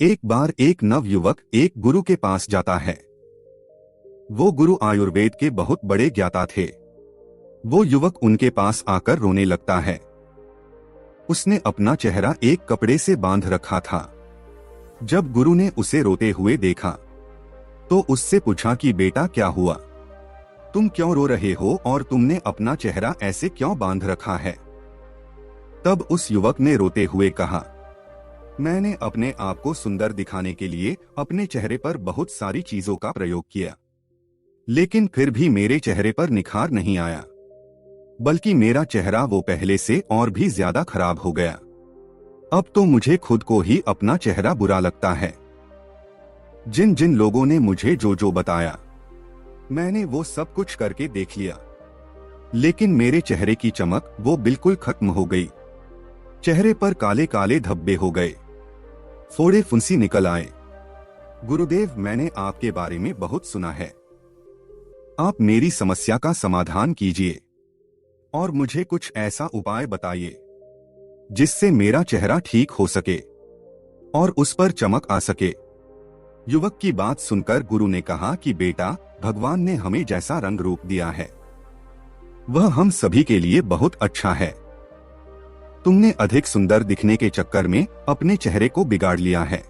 एक बार एक नव युवक एक गुरु के पास जाता है। वो गुरु आयुर्वेद के बहुत बड़े ज्ञाता थे। वो युवक उनके पास आकर रोने लगता है। उसने अपना चेहरा एक कपड़े से बांध रखा था। जब गुरु ने उसे रोते हुए देखा तो उससे पूछा कि बेटा क्या हुआ, तुम क्यों रो रहे हो और तुमने अपना चेहरा ऐसे क्यों बांध रखा है। तब उस युवक ने रोते हुए कहा, मैंने अपने आप को सुंदर दिखाने के लिए अपने चेहरे पर बहुत सारी चीजों का प्रयोग किया, लेकिन फिर भी मेरे चेहरे पर निखार नहीं आया, बल्कि मेरा चेहरा वो पहले से और भी ज्यादा खराब हो गया। अब तो मुझे खुद को ही अपना चेहरा बुरा लगता है। जिन जिन लोगों ने मुझे जो जो बताया, मैंने वो सब कुछ करके देख लिया, लेकिन मेरे चेहरे की चमक वो बिल्कुल खत्म हो गई। चेहरे पर काले काले धब्बे हो गए, फोड़े फुंसी निकल आए। गुरुदेव, मैंने आपके बारे में बहुत सुना है। आप मेरी समस्या का समाधान कीजिए और मुझे कुछ ऐसा उपाय बताइए जिससे मेरा चेहरा ठीक हो सके और उस पर चमक आ सके। युवक की बात सुनकर गुरु ने कहा कि बेटा, भगवान ने हमें जैसा रंग रूप दिया है वह हम सभी के लिए बहुत अच्छा है। तुमने अधिक सुंदर दिखने के चक्कर में अपने चेहरे को बिगाड़ लिया है,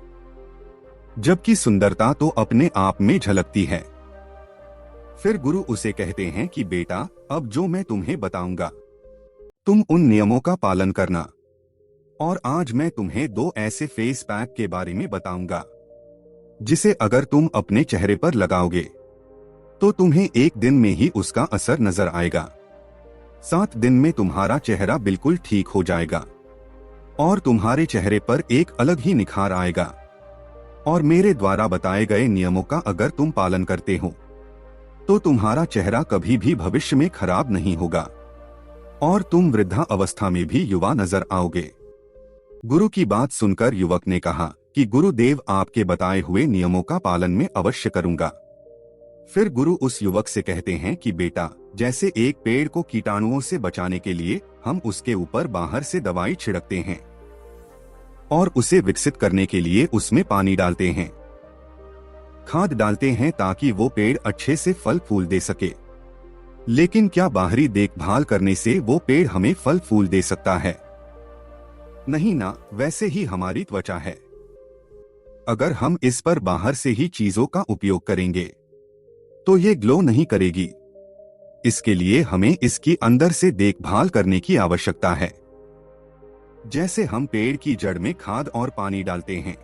जबकि सुंदरता तो अपने आप में झलकती है। फिर गुरु उसे कहते हैं कि बेटा, अब जो मैं तुम्हें बताऊंगा तुम उन नियमों का पालन करना। और आज मैं तुम्हें 2 ऐसे फेस पैक के बारे में बताऊंगा जिसे अगर तुम अपने चेहरे पर लगाओगे तो तुम्हें एक दिन में ही उसका असर नजर आएगा। 7 दिन में तुम्हारा चेहरा बिल्कुल ठीक हो जाएगा और तुम्हारे चेहरे पर एक अलग ही निखार आएगा। और मेरे द्वारा बताए गए नियमों का अगर तुम पालन करते हो तो तुम्हारा चेहरा कभी भी भविष्य में खराब नहीं होगा और तुम वृद्धा अवस्था में भी युवा नजर आओगे। गुरु की बात सुनकर युवक ने कहा कि गुरुदेव, आपके बताए हुए नियमों का पालन मैं अवश्य करूंगा। फिर गुरु उस युवक से कहते हैं कि बेटा, जैसे एक पेड़ को कीटाणुओं से बचाने के लिए हम उसके ऊपर बाहर से दवाई छिड़कते हैं और उसे विकसित करने के लिए उसमें पानी डालते हैं, खाद डालते हैं ताकि वो पेड़ अच्छे से फल फूल दे सके, लेकिन क्या बाहरी देखभाल करने से वो पेड़ हमें फल फूल दे सकता है? नहीं ना। वैसे ही हमारी त्वचा है, अगर हम इस पर बाहर से ही चीजों का उपयोग करेंगे तो ये ग्लो नहीं करेगी। इसके लिए हमें इसकी अंदर से देखभाल करने की आवश्यकता है। जैसे हम पेड़ की जड़ में खाद और पानी डालते हैं,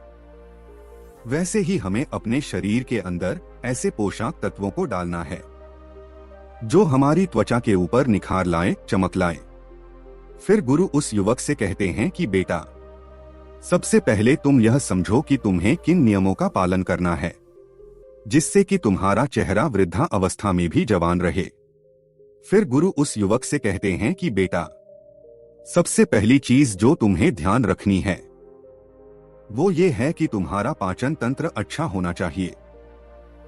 वैसे ही हमें अपने शरीर के अंदर ऐसे पोषक तत्वों को डालना है जो हमारी त्वचा के ऊपर निखार लाए, चमक लाए। फिर गुरु उस युवक से कहते हैं कि बेटा, सबसे पहले तुम यह समझो कि तुम्हें किन नियमों का पालन करना है जिससे कि तुम्हारा चेहरा वृद्धा अवस्था में भी जवान रहे। फिर गुरु उस युवक से कहते हैं कि बेटा, सबसे पहली चीज जो तुम्हें ध्यान रखनी है वो ये है कि तुम्हारा पाचन तंत्र अच्छा होना चाहिए,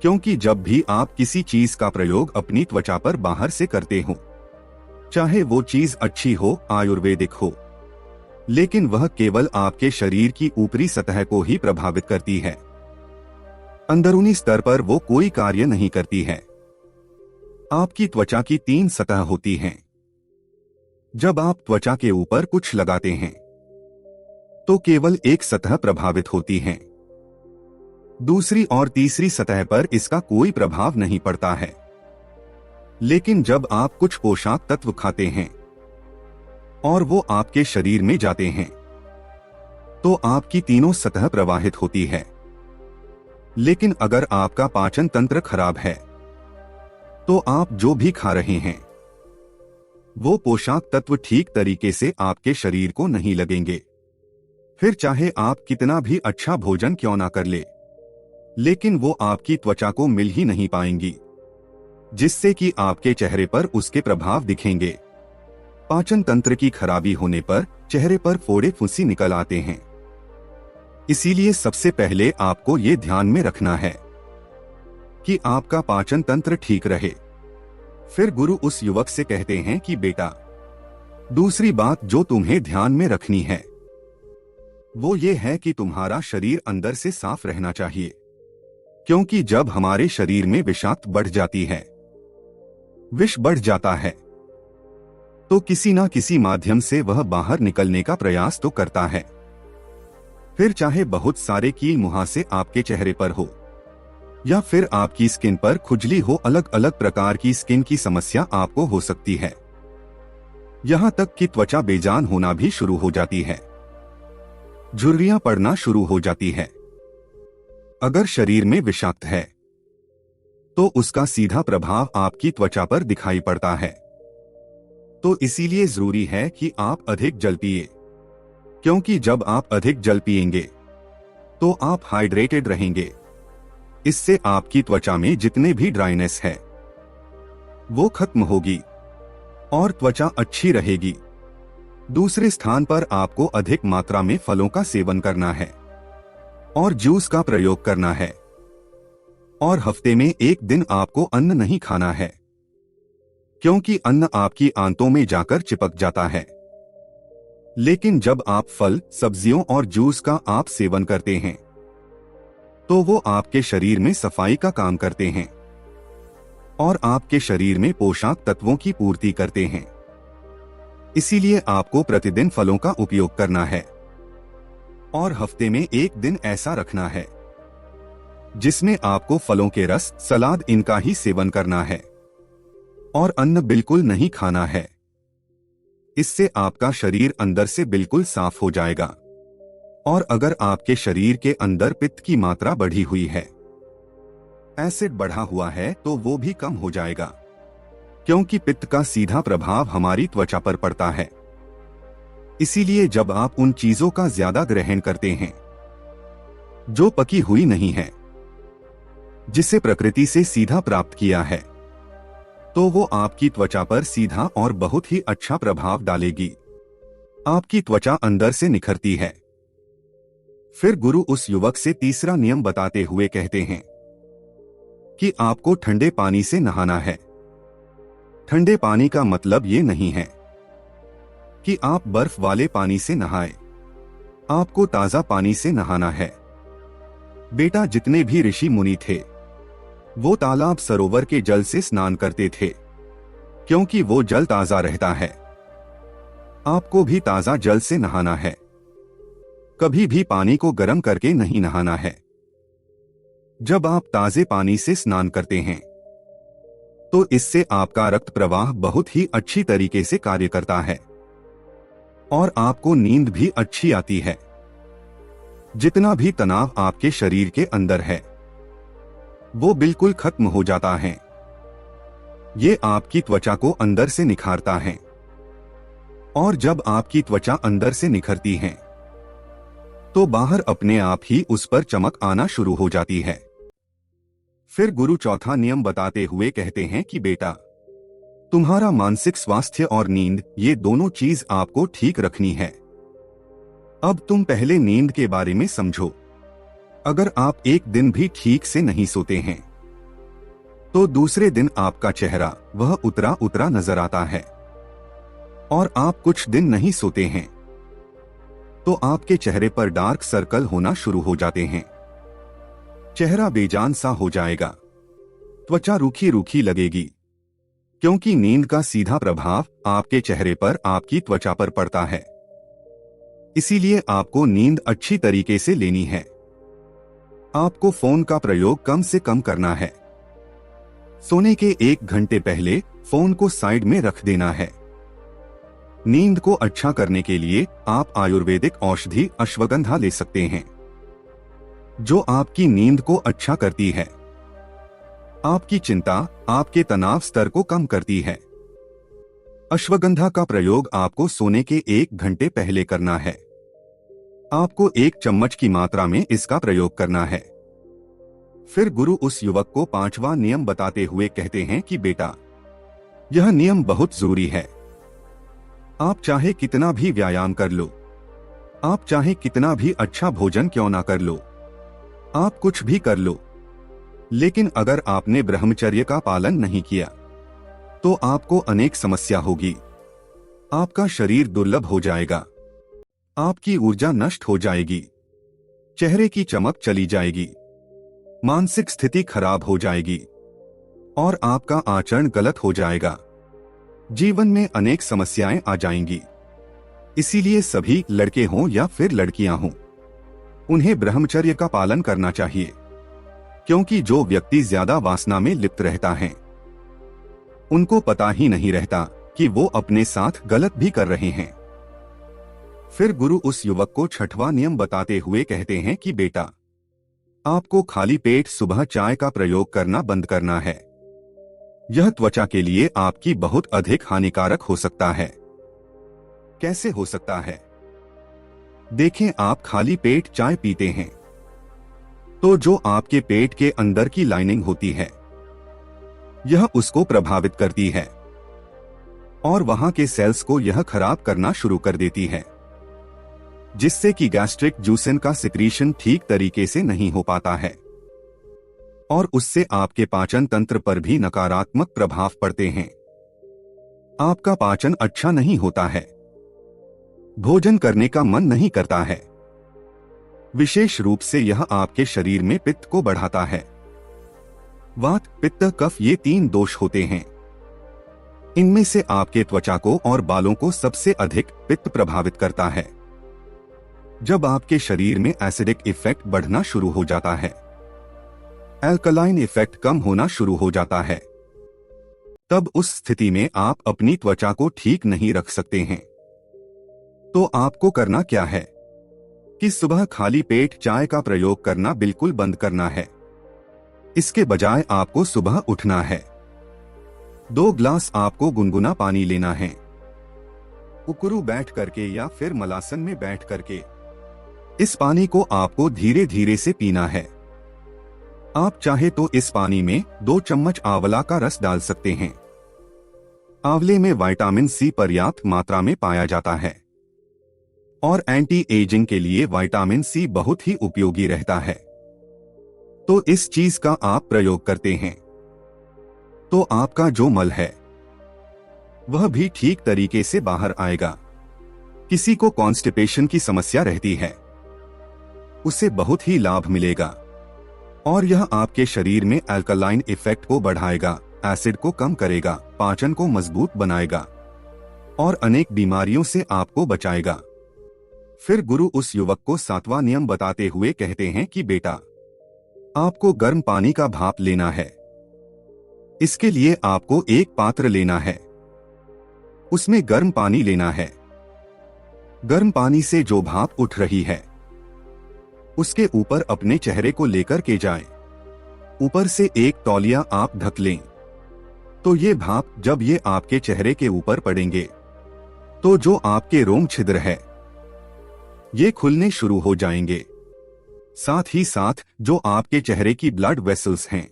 क्योंकि जब भी आप किसी चीज का प्रयोग अपनी त्वचा पर बाहर से करते हो, चाहे वो चीज अच्छी हो, आयुर्वेदिक हो, लेकिन वह केवल आपके शरीर की ऊपरी सतह को ही प्रभावित करती है, अंदरूनी स्तर पर वो कोई कार्य नहीं करती है। आपकी त्वचा की 3 सतह होती हैं। जब आप त्वचा के ऊपर कुछ लगाते हैं तो केवल एक सतह प्रभावित होती है, दूसरी और तीसरी सतह पर इसका कोई प्रभाव नहीं पड़ता है। लेकिन जब आप कुछ पोषक तत्व खाते हैं और वो आपके शरीर में जाते हैं तो आपकी तीनों सतह प्रवाहित होती है। लेकिन अगर आपका पाचन तंत्र खराब है तो आप जो भी खा रहे हैं वो पोषक तत्व ठीक तरीके से आपके शरीर को नहीं लगेंगे। फिर चाहे आप कितना भी अच्छा भोजन क्यों ना कर ले, लेकिन वो आपकी त्वचा को मिल ही नहीं पाएंगी, जिससे कि आपके चेहरे पर उसके प्रभाव दिखेंगे। पाचन तंत्र की खराबी होने पर चेहरे पर फोड़े फुंसी निकल आते हैं। इसीलिए सबसे पहले आपको ये ध्यान में रखना है कि आपका पाचन तंत्र ठीक रहे। फिर गुरु उस युवक से कहते हैं कि बेटा, दूसरी बात जो तुम्हें ध्यान में रखनी है वो ये है कि तुम्हारा शरीर अंदर से साफ रहना चाहिए, क्योंकि जब हमारे शरीर में विषाक्त बढ़ जाती है, विष बढ़ जाता है, तो किसी ना किसी माध्यम से वह बाहर निकलने का प्रयास तो करता है। फिर चाहे बहुत सारे कील मुहासे आपके चेहरे पर हो या फिर आपकी स्किन पर खुजली हो, अलग अलग प्रकार की स्किन की समस्या आपको हो सकती है। यहां तक कि त्वचा बेजान होना भी शुरू हो जाती है, झुर्रियां पड़ना शुरू हो जाती है। अगर शरीर में विषाक्त है तो उसका सीधा प्रभाव आपकी त्वचा पर दिखाई पड़ता है। तो इसीलिए जरूरी है कि आप अधिक जल पिए, क्योंकि जब आप अधिक जल पिएंगे तो आप हाइड्रेटेड रहेंगे। इससे आपकी त्वचा में जितने भी ड्राइनेस है वो खत्म होगी और त्वचा अच्छी रहेगी। दूसरे स्थान पर आपको अधिक मात्रा में फलों का सेवन करना है और जूस का प्रयोग करना है, और हफ्ते में एक दिन आपको अन्न नहीं खाना है, क्योंकि अन्न आपकी आंतों में जाकर चिपक जाता है। लेकिन जब आप फल, सब्जियों और जूस का आप सेवन करते हैं तो वो आपके शरीर में सफाई का काम करते हैं और आपके शरीर में पोषक तत्वों की पूर्ति करते हैं। इसीलिए आपको प्रतिदिन फलों का उपयोग करना है और हफ्ते में एक दिन ऐसा रखना है जिसमें आपको फलों के रस, सलाद इनका ही सेवन करना है और अन्न बिल्कुल नहीं खाना है। इससे आपका शरीर अंदर से बिल्कुल साफ हो जाएगा। और अगर आपके शरीर के अंदर पित्त की मात्रा बढ़ी हुई है, एसिड बढ़ा हुआ है, तो वो भी कम हो जाएगा, क्योंकि पित्त का सीधा प्रभाव हमारी त्वचा पर पड़ता है। इसीलिए जब आप उन चीजों का ज्यादा ग्रहण करते हैं जो पकी हुई नहीं है, जिसे प्रकृति से सीधा प्राप्त किया है, तो वो आपकी त्वचा पर सीधा और बहुत ही अच्छा प्रभाव डालेगी। आपकी त्वचा अंदर से निखरती है। फिर गुरु उस युवक से तीसरा नियम बताते हुए कहते हैं कि आपको ठंडे पानी से नहाना है। ठंडे पानी का मतलब ये नहीं है कि आप बर्फ वाले पानी से नहाएं। आपको ताजा पानी से नहाना है। बेटा, जितने भी ऋषि मुनि थे वो तालाब, सरोवर के जल से स्नान करते थे, क्योंकि वो जल ताजा रहता है। आपको भी ताजा जल से नहाना है। कभी भी पानी को गर्म करके नहीं नहाना है। जब आप ताजे पानी से स्नान करते हैं तो इससे आपका रक्त प्रवाह बहुत ही अच्छी तरीके से कार्य करता है और आपको नींद भी अच्छी आती है। जितना भी तनाव आपके शरीर के अंदर है वो बिल्कुल खत्म हो जाता है। ये आपकी त्वचा को अंदर से निखारता है, और जब आपकी त्वचा अंदर से निखरती है तो बाहर अपने आप ही उस पर चमक आना शुरू हो जाती है। फिर गुरु चौथा नियम बताते हुए कहते हैं कि बेटा, तुम्हारा मानसिक स्वास्थ्य और नींद, ये दोनों चीज आपको ठीक रखनी है। अब तुम पहले नींद के बारे में समझो। अगर आप एक दिन भी ठीक से नहीं सोते हैं तो दूसरे दिन आपका चेहरा वह उतरा उतरा नजर आता है, और आप कुछ दिन नहीं सोते हैं तो आपके चेहरे पर डार्क सर्कल होना शुरू हो जाते हैं। चेहरा बेजान सा हो जाएगा, त्वचा रूखी रूखी लगेगी, क्योंकि नींद का सीधा प्रभाव आपके चेहरे पर, आपकी त्वचा पर पड़ता है। इसीलिए आपको नींद अच्छी तरीके से लेनी है। आपको फोन का प्रयोग कम से कम करना है। सोने के 1 घंटे पहले फोन को साइड में रख देना है। नींद को अच्छा करने के लिए आप आयुर्वेदिक औषधि अश्वगंधा ले सकते हैं, जो आपकी नींद को अच्छा करती है, आपकी चिंता, आपके तनाव स्तर को कम करती है। अश्वगंधा का प्रयोग आपको सोने के 1 घंटे पहले करना है। आपको 1 चम्मच की मात्रा में इसका प्रयोग करना है। फिर गुरु उस युवक को 5वां नियम बताते हुए कहते हैं कि बेटा, यह नियम बहुत जरूरी है। आप चाहे कितना भी व्यायाम कर लो, आप चाहे कितना भी अच्छा भोजन क्यों ना कर लो, आप कुछ भी कर लो, लेकिन अगर आपने ब्रह्मचर्य का पालन नहीं किया तो आपको अनेक समस्या होगी। आपका शरीर दुर्लभ हो जाएगा। आपकी ऊर्जा नष्ट हो जाएगी, चेहरे की चमक चली जाएगी, मानसिक स्थिति खराब हो जाएगी और आपका आचरण गलत हो जाएगा। जीवन में अनेक समस्याएं आ जाएंगी। इसीलिए सभी लड़के हों या फिर लड़कियां हों, उन्हें ब्रह्मचर्य का पालन करना चाहिए, क्योंकि जो व्यक्ति ज्यादा वासना में लिप्त रहता है उनको पता ही नहीं रहता कि वो अपने साथ गलत भी कर रहे हैं। फिर गुरु उस युवक को छठवां नियम बताते हुए कहते हैं कि बेटा, आपको खाली पेट सुबह चाय का प्रयोग करना बंद करना है। यह त्वचा के लिए आपकी बहुत अधिक हानिकारक हो सकता है। कैसे हो सकता है? देखें, आप खाली पेट चाय पीते हैं तो जो आपके पेट के अंदर की लाइनिंग होती है यह उसको प्रभावित करती है और वहां के सेल्स को यह खराब करना शुरू कर देती है, जिससे कि गैस्ट्रिक जूसिन का सिक्रीशन ठीक तरीके से नहीं हो पाता है और उससे आपके पाचन तंत्र पर भी नकारात्मक प्रभाव पड़ते हैं। आपका पाचन अच्छा नहीं होता है, भोजन करने का मन नहीं करता है। विशेष रूप से यह आपके शरीर में पित्त को बढ़ाता है। वात, पित्त, कफ ये 3 दोष होते हैं। इनमें से आपके त्वचा को और बालों को सबसे अधिक पित्त प्रभावित करता है। जब आपके शरीर में एसिडिक इफेक्ट बढ़ना शुरू हो जाता है, एल्कलाइन इफेक्ट कम होना शुरू हो जाता है, तब उस स्थिति में आप अपनी त्वचा को ठीक नहीं रख सकते हैं। तो आपको करना क्या है कि सुबह खाली पेट चाय का प्रयोग करना बिल्कुल बंद करना है। इसके बजाय आपको सुबह उठना है, 2 ग्लास आपको गुनगुना पानी लेना है, उकरू बैठ करके या फिर मलासन में बैठ करके इस पानी को आपको धीरे धीरे से पीना है। आप चाहे तो इस पानी में 2 चम्मच आंवला का रस डाल सकते हैं। आंवले में विटामिन सी पर्याप्त मात्रा में पाया जाता है और एंटी एजिंग के लिए विटामिन सी बहुत ही उपयोगी रहता है। तो इस चीज का आप प्रयोग करते हैं तो आपका जो मल है वह भी ठीक तरीके से बाहर आएगा। किसी को कॉन्स्टिपेशन की समस्या रहती है, उससे बहुत ही लाभ मिलेगा और यह आपके शरीर में अल्कलाइन इफेक्ट को बढ़ाएगा, एसिड को कम करेगा, पाचन को मजबूत बनाएगा और अनेक बीमारियों से आपको बचाएगा। फिर गुरु उस युवक को 7वां नियम बताते हुए कहते हैं कि बेटा, आपको गर्म पानी का भाप लेना है। इसके लिए आपको एक पात्र लेना है, उसमें गर्म पानी लेना है। गर्म पानी से जो भाप उठ रही है उसके ऊपर अपने चेहरे को लेकर के जाएं। ऊपर से एक तौलिया आप ढक लें। तो ये भाप जब ये आपके चेहरे के ऊपर पड़ेंगे तो जो आपके रोम छिद्र है ये खुलने शुरू हो जाएंगे। साथ ही साथ जो आपके चेहरे की ब्लड वेसल्स हैं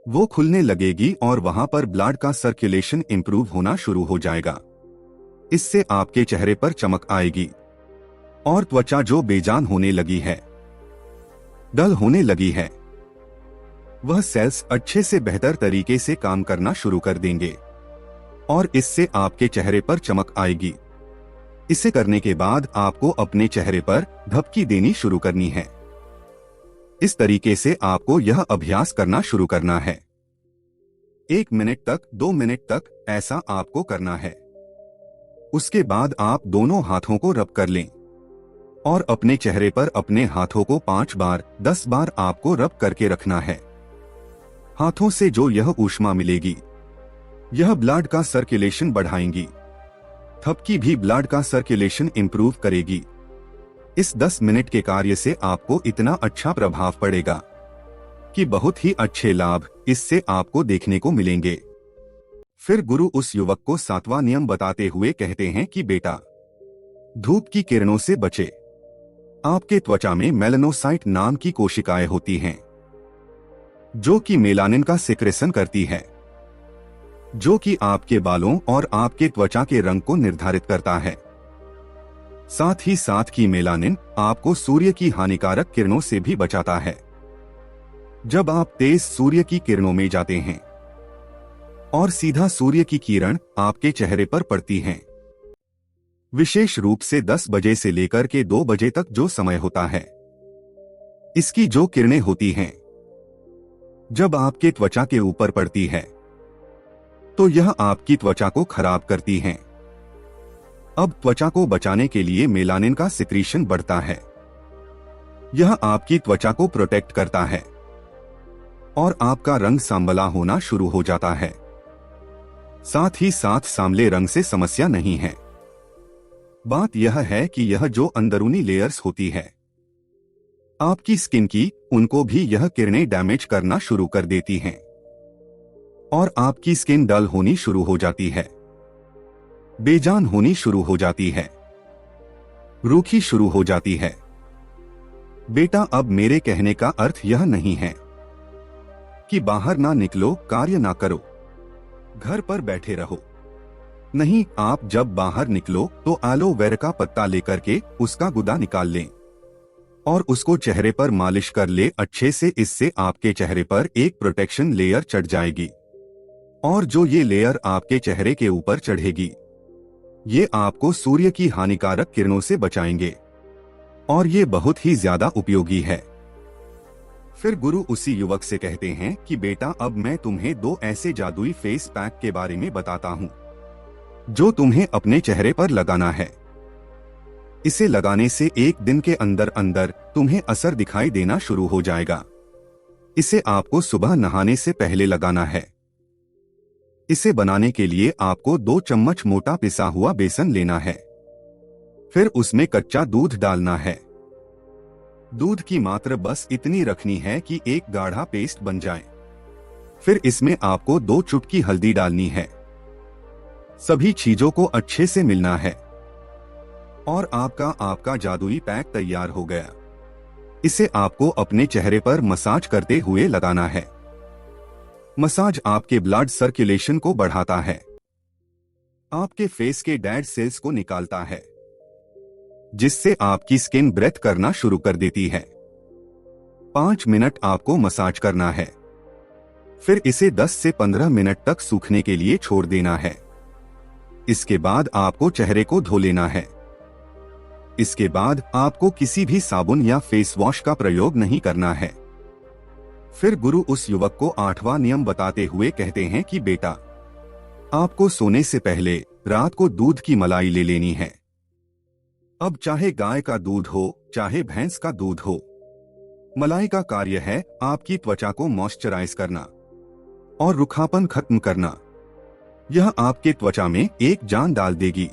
वो खुलने लगेगी और वहां पर ब्लड का सर्कुलेशन इंप्रूव होना शुरू हो जाएगा। इससे आपके चेहरे पर चमक आएगी और त्वचा जो बेजान होने लगी है, डल होने लगी है, वह सेल्स अच्छे से बेहतर तरीके से काम करना शुरू कर देंगे और इससे आपके चेहरे पर चमक आएगी। इसे करने के बाद आपको अपने चेहरे पर धपकी देनी शुरू करनी है। इस तरीके से आपको यह अभ्यास करना शुरू करना है। 1 मिनट तक, 2 मिनट तक ऐसा आपको करना है। उसके बाद आप दोनों हाथों को रब कर लें और अपने चेहरे पर अपने हाथों को 5 बार, 10 बार आपको रब करके रखना है। हाथों से जो यह ऊष्मा मिलेगी यह ब्लड का सर्कुलेशन बढ़ाएंगी। थपकी भी ब्लड का सर्कुलेशन इंप्रूव करेगी। इस 10 मिनट के कार्य से आपको इतना अच्छा प्रभाव पड़ेगा कि बहुत ही अच्छे लाभ इससे आपको देखने को मिलेंगे। फिर गुरु उस युवक को 7वां नियम बताते हुए कहते हैं कि बेटा, धूप की किरणों से बचे। आपके त्वचा में मेलानोसाइट नाम की कोशिकाएं होती हैं जो कि मेलानिन का सिक्रेशन करती है, जो कि आपके बालों और आपके त्वचा के रंग को निर्धारित करता है। साथ ही साथ की मेलानिन आपको सूर्य की हानिकारक किरणों से भी बचाता है। जब आप तेज सूर्य की किरणों में जाते हैं और सीधा सूर्य की किरण आपके चेहरे पर पड़ती हैं विशेष रूप से 10 बजे से लेकर के 2 बजे तक जो समय होता है, इसकी जो किरणें होती हैं, जब आपके त्वचा के ऊपर पड़ती है तो यह आपकी त्वचा को खराब करती हैं। अब त्वचा को बचाने के लिए मेलानिन का सिक्रीशन बढ़ता है। यह आपकी त्वचा को प्रोटेक्ट करता है और आपका रंग सांवला होना शुरू हो जाता है। साथ ही साथ सांवले रंग से समस्या नहीं है। बात यह है कि यह जो अंदरूनी लेयर्स होती है आपकी स्किन की, उनको भी यह किरणें डैमेज करना शुरू कर देती हैं और आपकी स्किन डल होनी शुरू हो जाती है, बेजान होनी शुरू हो जाती है, रूखी शुरू हो जाती है। बेटा, अब मेरे कहने का अर्थ यह नहीं है कि बाहर ना निकलो, कार्य ना करो, घर पर बैठे रहो। नहीं, आप जब बाहर निकलो तो एलोवेरा का पत्ता लेकर के उसका गुदा निकाल लें और उसको चेहरे पर मालिश कर ले अच्छे से। इससे आपके चेहरे पर एक प्रोटेक्शन लेयर चढ़ जाएगी और जो ये लेयर आपके चेहरे के ऊपर चढ़ेगी, ये आपको सूर्य की हानिकारक किरणों से बचाएंगे और ये बहुत ही ज्यादा उपयोगी है। फिर गुरु उसी युवक से कहते हैं कि बेटा, अब मैं तुम्हें 2 ऐसे जादुई फेस पैक के बारे में बताता हूँ जो तुम्हें अपने चेहरे पर लगाना है। इसे लगाने से 1 दिन के अंदर अंदर तुम्हें असर दिखाई देना शुरू हो जाएगा। इसे आपको सुबह नहाने से पहले लगाना है। इसे बनाने के लिए आपको 2 चम्मच मोटा पिसा हुआ बेसन लेना है। फिर उसमें कच्चा दूध डालना है। दूध की मात्रा बस इतनी रखनी है कि एक गाढ़ा पेस्ट बन जाए। फिर इसमें आपको 2 चुटकी हल्दी डालनी है। सभी चीजों को अच्छे से मिलना है और आपका जादुई पैक तैयार हो गया। इसे आपको अपने चेहरे पर मसाज करते हुए लगाना है। मसाज आपके ब्लड सर्कुलेशन को बढ़ाता है, आपके फेस के डेड सेल्स को निकालता है, जिससे आपकी स्किन ब्रेथ करना शुरू कर देती है। 5 मिनट आपको मसाज करना है। फिर इसे 10 से 15 मिनट तक सूखने के लिए छोड़ देना है। इसके बाद आपको चेहरे को धो लेना है। इसके बाद आपको किसी भी साबुन या फेस वॉश का प्रयोग नहीं करना है। फिर गुरु उस युवक को 8वां नियम बताते हुए कहते हैं कि बेटा, आपको सोने से पहले रात को दूध की मलाई ले लेनी है। अब चाहे गाय का दूध हो, चाहे भैंस का दूध हो, मलाई का कार्य है आपकी त्वचा को मॉइस्चराइज करना और रुखापन खत्म करना। यह आपके त्वचा में एक जान डाल देगी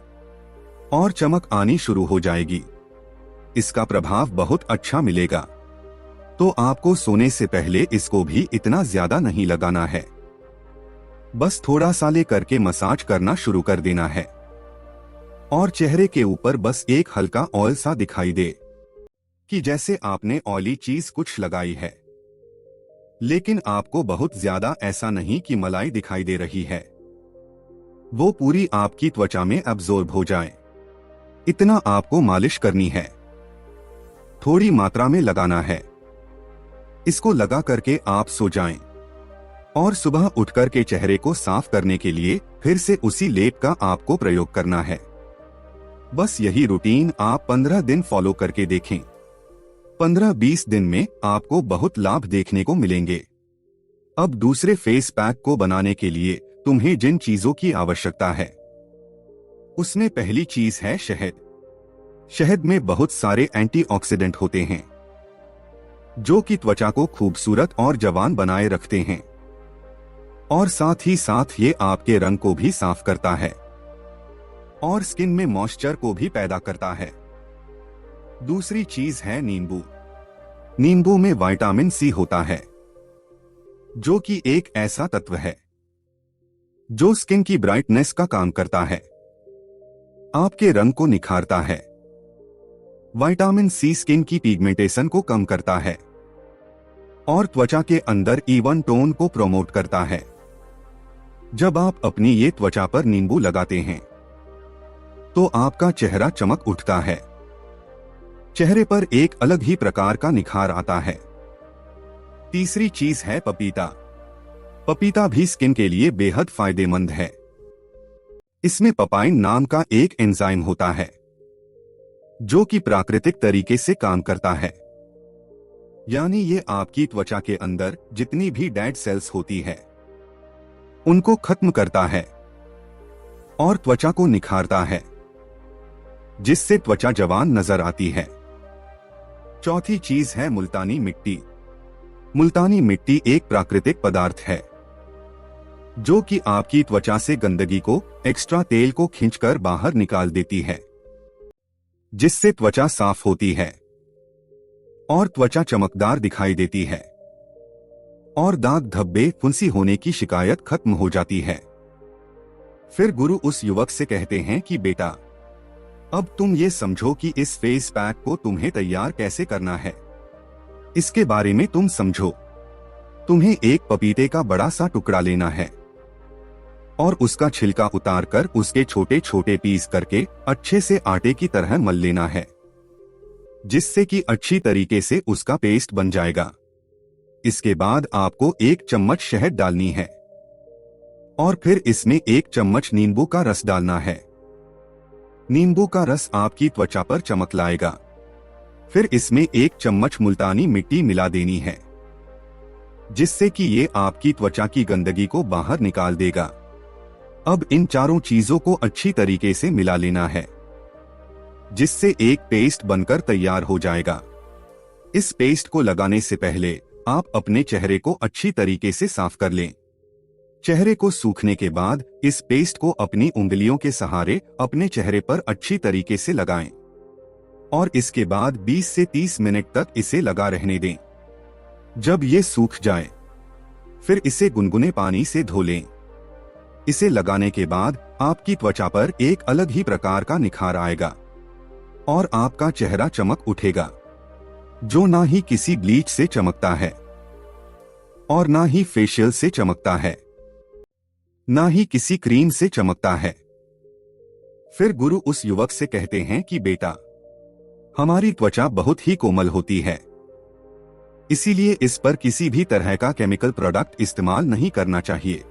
और चमक आनी शुरू हो जाएगी। इसका प्रभाव बहुत अच्छा मिलेगा। तो आपको सोने से पहले इसको भी इतना ज्यादा नहीं लगाना है, बस थोड़ा सा ले करके मसाज करना शुरू कर देना है और चेहरे के ऊपर बस एक हल्का ऑयल सा दिखाई दे कि जैसे आपने ऑयली चीज कुछ लगाई है, लेकिन आपको बहुत ज्यादा ऐसा नहीं कि मलाई दिखाई दे रही है। वो पूरी आपकी त्वचा में एब्जॉर्ब हो जाए, इतना आपको मालिश करनी है। थोड़ी मात्रा में लगाना है। इसको लगा करके आप सो जाएं और सुबह उठकर के चेहरे को साफ करने के लिए फिर से उसी लेप का आपको प्रयोग करना है। बस यही रूटीन आप 15 दिन फॉलो करके देखें। 15-20 दिन में आपको बहुत लाभ देखने को मिलेंगे। अब दूसरे फेस पैक को बनाने के लिए तुम्हें जिन चीजों की आवश्यकता है, उसमें पहली चीज है शहद। शहद में बहुत सारे एंटीऑक्सीडेंट होते हैं जो कि त्वचा को खूबसूरत और जवान बनाए रखते हैं और साथ ही साथ ये आपके रंग को भी साफ करता है और स्किन में मॉइस्चर को भी पैदा करता है। दूसरी चीज है नींबू। नींबू में विटामिन सी होता है जो कि एक ऐसा तत्व है जो स्किन की ब्राइटनेस का काम करता है, आपके रंग को निखारता है। विटामिन सी स्किन की पिगमेंटेशन को कम करता है और त्वचा के अंदर इवन टोन को प्रमोट करता है। जब आप अपनी ये त्वचा पर नींबू लगाते हैं तो आपका चेहरा चमक उठता है, चेहरे पर एक अलग ही प्रकार का निखार आता है। तीसरी चीज है पपीता। पपीता भी स्किन के लिए बेहद फायदेमंद है। इसमें पपाइन नाम का एक एंजाइम होता है जो कि प्राकृतिक तरीके से काम करता है, यानी ये आपकी त्वचा के अंदर जितनी भी डेड सेल्स होती है उनको खत्म करता है और त्वचा को निखारता है, जिससे त्वचा जवान नजर आती है। चौथी चीज है मुल्तानी मिट्टी। मुल्तानी मिट्टी एक प्राकृतिक पदार्थ है जो कि आपकी त्वचा से गंदगी को, एक्स्ट्रा तेल को खींचकर बाहर निकाल देती है, जिससे त्वचा साफ होती है और त्वचा चमकदार दिखाई देती है और दाग धब्बे फुंसी होने की शिकायत खत्म हो जाती है। फिर गुरु उस युवक से कहते हैं कि बेटा, अब तुम ये समझो कि इस फेस पैक को तुम्हें तैयार कैसे करना है, इसके बारे में तुम समझो। तुम्हें एक पपीते का बड़ा सा टुकड़ा लेना है और उसका छिलका उतारकर उसके छोटे छोटे पीस करके अच्छे से आटे की तरह मल लेना है, जिससे कि अच्छी तरीके से उसका पेस्ट बन जाएगा। इसके बाद आपको 1 चम्मच शहद डालनी है और फिर इसमें 1 चम्मच नींबू का रस डालना है। नींबू का रस आपकी त्वचा पर चमक लाएगा। फिर इसमें 1 चम्मच मुल्तानी मिट्टी मिला देनी है, जिससे कि ये आपकी त्वचा की गंदगी को बाहर निकाल देगा। अब इन चारों चीजों को अच्छी तरीके से मिला लेना है, जिससे एक पेस्ट बनकर तैयार हो जाएगा। इस पेस्ट को लगाने से पहले आप अपने चेहरे को अच्छी तरीके से साफ कर लें। चेहरे को सूखने के बाद इस पेस्ट को अपनी उंगलियों के सहारे अपने चेहरे पर अच्छी तरीके से लगाएं और इसके बाद 20 से 30 मिनट तक इसे लगा रहने दें। जब ये सूख जाए फिर इसे गुनगुने पानी से धो लें। इसे लगाने के बाद आपकी त्वचा पर एक अलग ही प्रकार का निखार आएगा और आपका चेहरा चमक उठेगा, जो ना ही किसी ब्लीच से चमकता है और ना ही फेशियल से चमकता है, ना ही किसी क्रीम से चमकता है। फिर गुरु उस युवक से कहते हैं कि बेटा, हमारी त्वचा बहुत ही कोमल होती है, इसीलिए इस पर किसी भी तरह का केमिकल प्रोडक्ट इस्तेमाल नहीं करना चाहिए,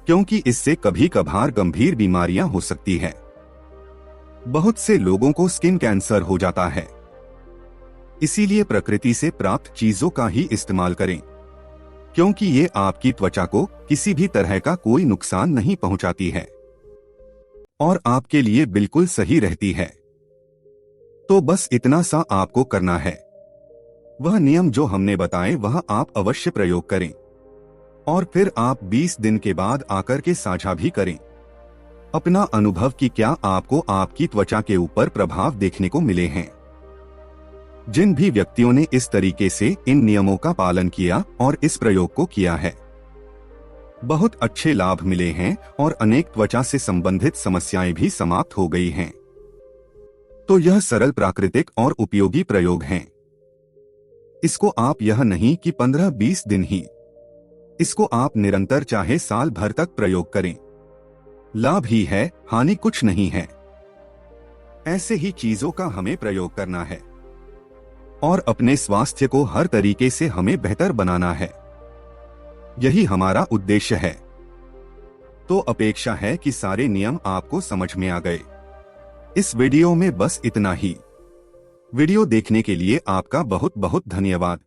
क्योंकि इससे कभी कभार गंभीर बीमारियां हो सकती है। बहुत से लोगों को स्किन कैंसर हो जाता है। इसीलिए प्रकृति से प्राप्त चीजों का ही इस्तेमाल करें, क्योंकि ये आपकी त्वचा को किसी भी तरह का कोई नुकसान नहीं पहुंचाती है और आपके लिए बिल्कुल सही रहती है। तो बस इतना सा आपको करना है। वह नियम जो हमने बताए वह आप अवश्य प्रयोग करें और फिर आप 20 दिन के बाद आकर के साझा भी करें अपना अनुभव कि क्या आपको आपकी त्वचा के ऊपर प्रभाव देखने को मिले हैं। जिन भी व्यक्तियों ने इस तरीके से इन नियमों का पालन किया और इस प्रयोग को किया है, बहुत अच्छे लाभ मिले हैं और अनेक त्वचा से संबंधित समस्याएं भी समाप्त हो गई हैं। तो यह सरल, प्राकृतिक और उपयोगी प्रयोग हैं। इसको आप यह नहीं कि 15-20 दिन ही, इसको आप निरंतर चाहे साल भर तक प्रयोग करें। लाभ ही है, हानि कुछ नहीं है। ऐसे ही चीजों का हमें प्रयोग करना है और अपने स्वास्थ्य को हर तरीके से हमें बेहतर बनाना है। यही हमारा उद्देश्य है। तो अपेक्षा है कि सारे नियम आपको समझ में आ गए। इस वीडियो में बस इतना ही। वीडियो देखने के लिए आपका बहुत बहुत धन्यवाद।